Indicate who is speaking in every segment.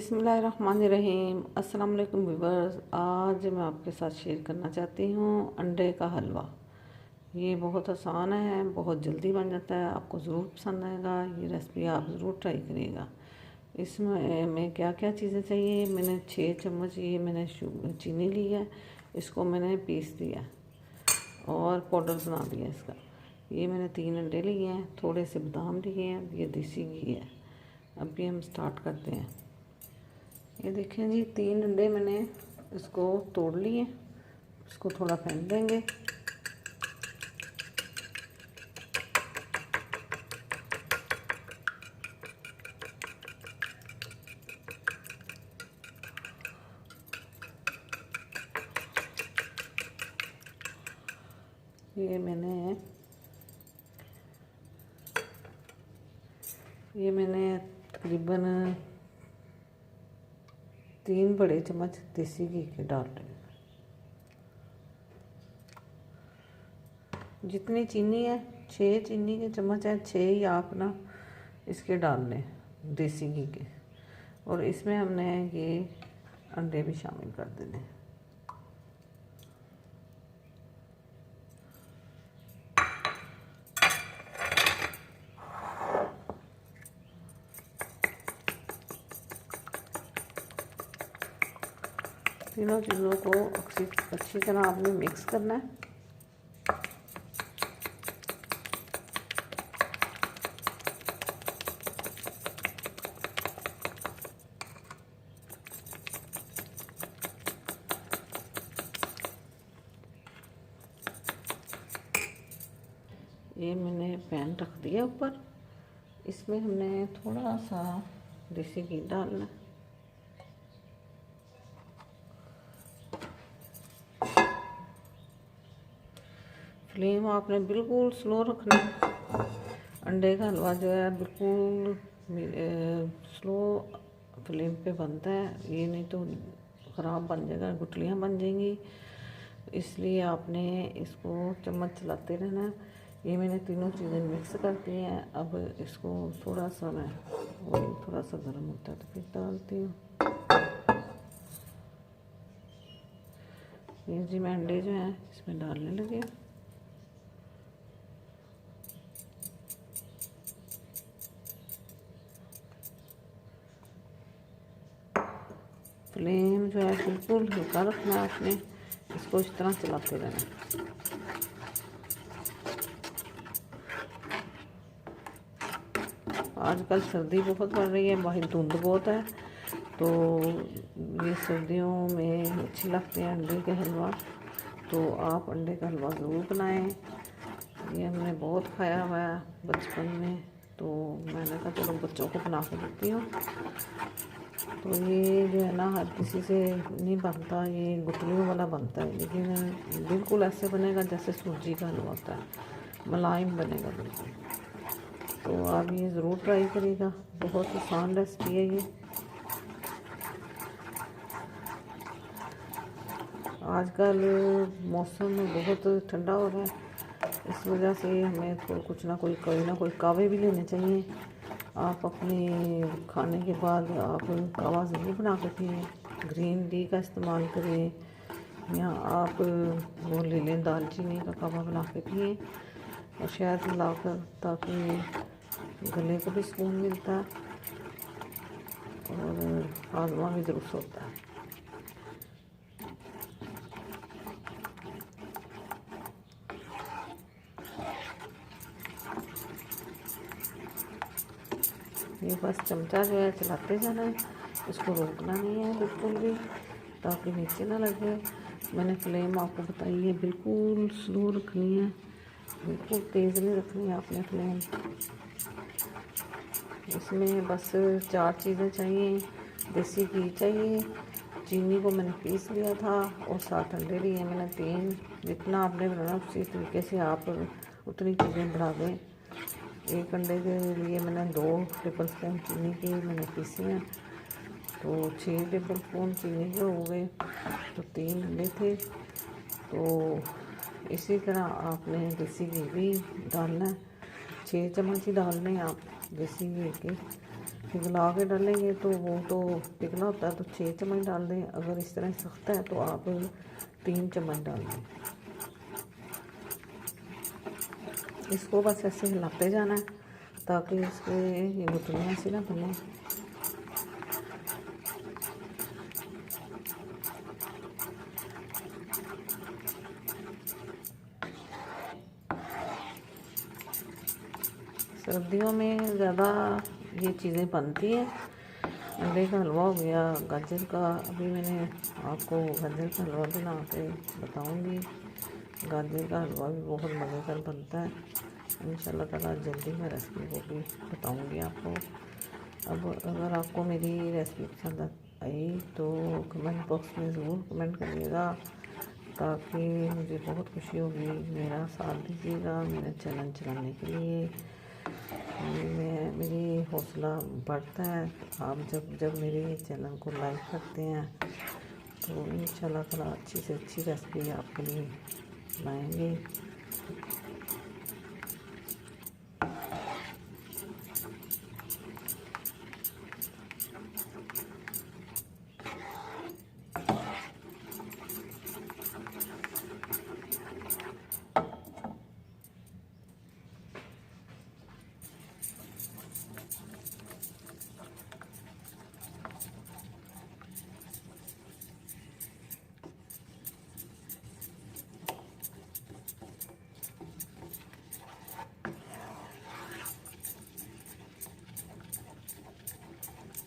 Speaker 1: बिस्मिल्लाहिर्रहमानिर्रहीम। अस्सलाम वालेकुम व्यूअर्स। आज मैं आपके साथ शेयर करना चाहती हूँ अंडे का हलवा। ये बहुत आसान है, बहुत जल्दी बन जाता है। आपको ज़रूर पसंद आएगा। ये रेसिपी आप ज़रूर ट्राई करिएगा। इसमें क्या क्या चीज़ें चाहिए। मैंने 6 चम्मच ये मैंने चीनी ली है। इसको मैंने पीस दिया और पाउडर बना दिया इसका। ये मैंने 3 अंडे लिए हैं, थोड़े से बादाम लिए हैं, ये देसी घी है। अभी हम स्टार्ट करते हैं। ये देखें जी, 3 अंडे मैंने इसको तोड़ लिए। इसको थोड़ा फेंट देंगे। ये मैंने तकरीबन 3 बड़े चम्मच देसी घी के डाल रहे हैं। जितनी चीनी है, 6 चीनी के चम्मच है, 6 ही आप ना इसके डाल लें देसी घी के। और इसमें हमने ये अंडे भी शामिल कर देने हैं। तीनों चीज़ों को अच्छी तरह आपने मिक्स करना है। ये मैंने पैन रख दिया ऊपर। इसमें हमने थोड़ा सा देसी घी डालना है। फ्लेम आपने बिल्कुल स्लो रखना है। अंडे का हलवा जो है बिल्कुल स्लो फ्लेम पे बनता है। ये नहीं तो ख़राब बन जाएगा, गुठलियाँ बन जाएंगी। इसलिए आपने इसको चम्मच चलाते रहना है। ये मैंने तीनों चीज़ें मिक्स कर दी हैं। अब इसको थोड़ा सा मैं ऑयल थोड़ा सा गर्म होता है तो फिर डालती हूँ। ये जी मैं अंडे जो हैं इसमें डालने लगी। फ्लेम जो है बिल्कुल हल्का रखना है आपने। इसको इस तरह चलाते रहना। आजकल सर्दी बहुत बढ़ रही है, बाहर धुंध बहुत है, तो ये सर्दियों में अच्छे लगते हैं अंडे के हलवा। तो आप अंडे का हलवा ज़रूर बनाएं। ये हमने बहुत खाया हुआ है बचपन में, तो मैंने कहा चलो बच्चों को बना के देती हूँ। तो ये जो है ना हर किसी से नहीं बनता, ये गुठलियों वाला बनता है, लेकिन बिल्कुल ऐसे बनेगा जैसे सूजी का हलवा होता है, मुलायम बनेगा बिल्कुल। तो आप ये ज़रूर ट्राई करिएगा। बहुत आसान रेसिपी है ये। आजकल मौसम बहुत ठंडा हो रहा है, इस वजह से हमें कुछ ना कोई कावे भी लेने चाहिए। आप अपने खाने के बाद आप कावा ज़रूर बना के पिएँ। ग्रीन टी का इस्तेमाल करें, या आप वो ले लें दालचीनी का कावा बना के पिएँ और शहद मिलाकर, ताकि गले को भी सुकून मिलता है और हाजमा भी दुरुस्त होता है। ये बस चमचा जो है चलाते जाना है, इसको रोकना नहीं है बिल्कुल भी, ताकि नीचे ना लगे। मैंने फ्लेम आपको बताई है बिल्कुल स्लो रखनी है, बिल्कुल तेज़ नहीं रखनी है आपने फ्लेम। इसमें बस 4 चीज़ें चाहिए। देसी घी चाहिए, चीनी को मैंने पीस लिया था, और 7 अंडे लिए मैंने 3। जितना आपने बनाना उसी तरीके से आप उतनी चीज़ें बढ़ा दें। 1 अंडे के लिए मैंने 2 टेबल स्पून चीनी की मैंने पीसी हैं, तो 6 टेबल स्पून चीनी के हो गए, तो 3 अंडे थे। तो इसी तरह आपने देसी घी भी डालना है। 6 चम्मच ही डालने हैं आप देसी घी के। पिघला के डालेंगे तो वो तो पिघला होता है तो 6 चम्मच डाल दें। अगर इस तरह सख्त है तो आप 3 चम्मच डाल दें। इसको बस ऐसे हिलाते जाना है ताकि इसके ये गुठलियाँ सी ना बने। सर्दियों में ज़्यादा ये चीज़ें बनती हैं। अंडे का हलवा हो गया, गाजर का, अभी मैंने आपको गाजर का हलवा बना के बताऊँगी। गाजर का हलवा भी बहुत मज़ेदार बनता है। इंशाल्लाह ताला जल्दी मैं रेसिपी को भी बताऊँगी आपको। अब अगर आपको मेरी रेसिपी पसंद आई तो कमेंट बॉक्स में ज़रूर कमेंट करिएगा ताकि मुझे बहुत खुशी होगी। मेरा साथ दीजिएगा मेरा चैनल चलाने के लिए। मेरी हौसला बढ़ता है आप जब मेरे चैनल को लाइक करते हैं तो इंशाल्लाह ताला अच्छी से अच्छी रेसिपी आपके लिए लाएंगे।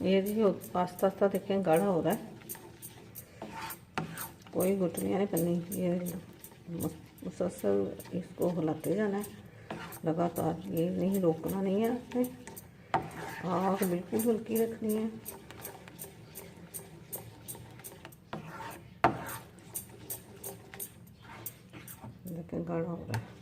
Speaker 1: ये जी आस्ता आस्ता देखें गाढ़ा हो रहा है, कोई गुठलियाँ नहीं बननी। ये मुसलसल इसको हिलाते जाना है लगातार, ये नहीं रोकना नहीं है आपने, आग बिल्कुल हल्की रखनी है। देखें गाढ़ा हो रहा है।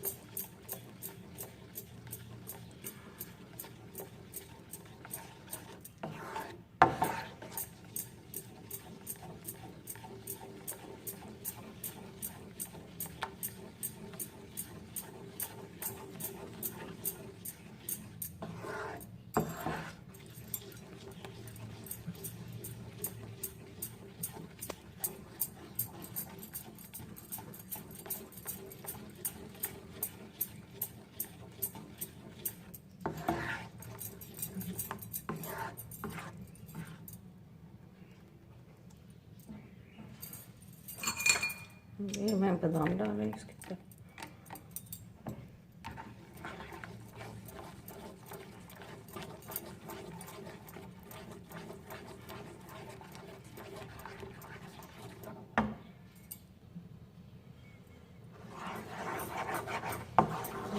Speaker 1: ये मैं बादाम डाल रही हूँ इसके अंदर।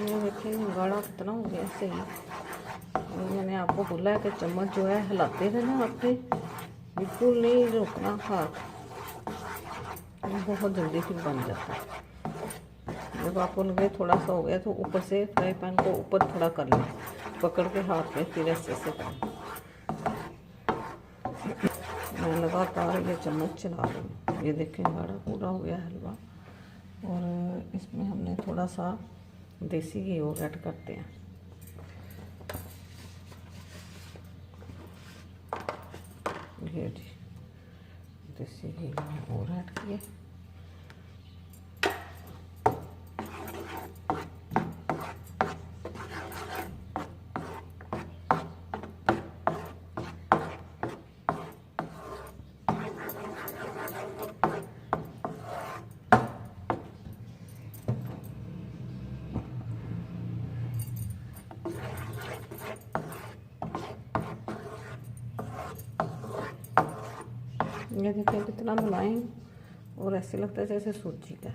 Speaker 1: ये देखिए गाढ़ा कितना हो गया ऐसे ही। मैंने आपको बोला है कि चम्मच जो है हिलाते रहना आपने, बिल्कुल नहीं रोकना हाथ, बहुत जल्दी फिर बन जाता है। जब आपको लगे थोड़ा सा हो गया तो ऊपर से फ्राई पैन को ऊपर थोड़ा कर लें, पकड़ के हाथ में फिर ऐसे करें। मैं लगातार ये चम्मच चला रही हूँ। ये देखें गाढ़ा पूरा हो गया हलवा। और इसमें हमने थोड़ा सा देसी घी और ऐड करते हैं। ये जी देसी घी और ऐड किए। ये देखिए कितना मुलायम और ऐसे लगता है जैसे सूजी का।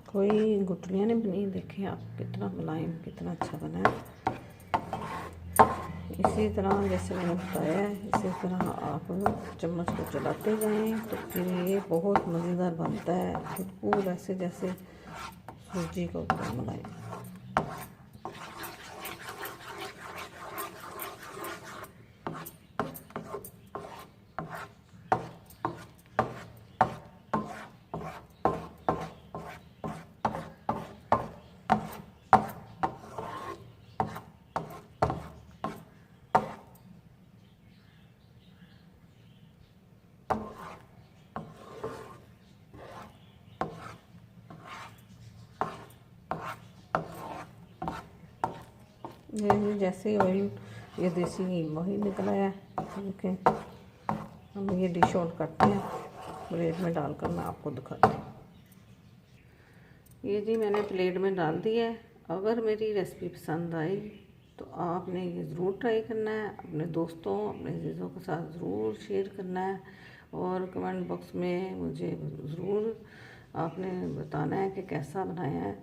Speaker 1: कोई गुठलियाँ नहीं बनी। देखिए आप कितना मुलायम कितना अच्छा बना है। इसी तरह जैसे मैंने बताया है इसी तरह आप चम्मच को चलाते जाएं तो फिर ये बहुत मज़ेदार बनता है, बिल्कुल ऐसे जैसे सूजी का होता है मुलायम। ये जैसे ही ऑयल ये देसी घी वही निकला है। देखें, हम ये डिश आउट करते हैं, प्लेट में डालकर मैं आपको दिखाती हूँ। ये जी मैंने प्लेट में डाल दिया है। अगर मेरी रेसिपी पसंद आई तो आपने ये ज़रूर ट्राई करना है, अपने दोस्तों अपने अजीज़ों के साथ ज़रूर शेयर करना है और कमेंट बॉक्स में मुझे ज़रूर आपने बताना है कि कैसा बनाया है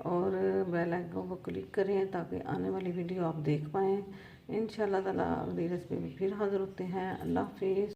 Speaker 1: और बेल आइकन को क्लिक करें ताकि आने वाली वीडियो आप देख पाएँ। इंशाल्लाह ताला अगली रेसिपी में फिर हाज़िर होते हैं। अल्लाह हाफ़िज़।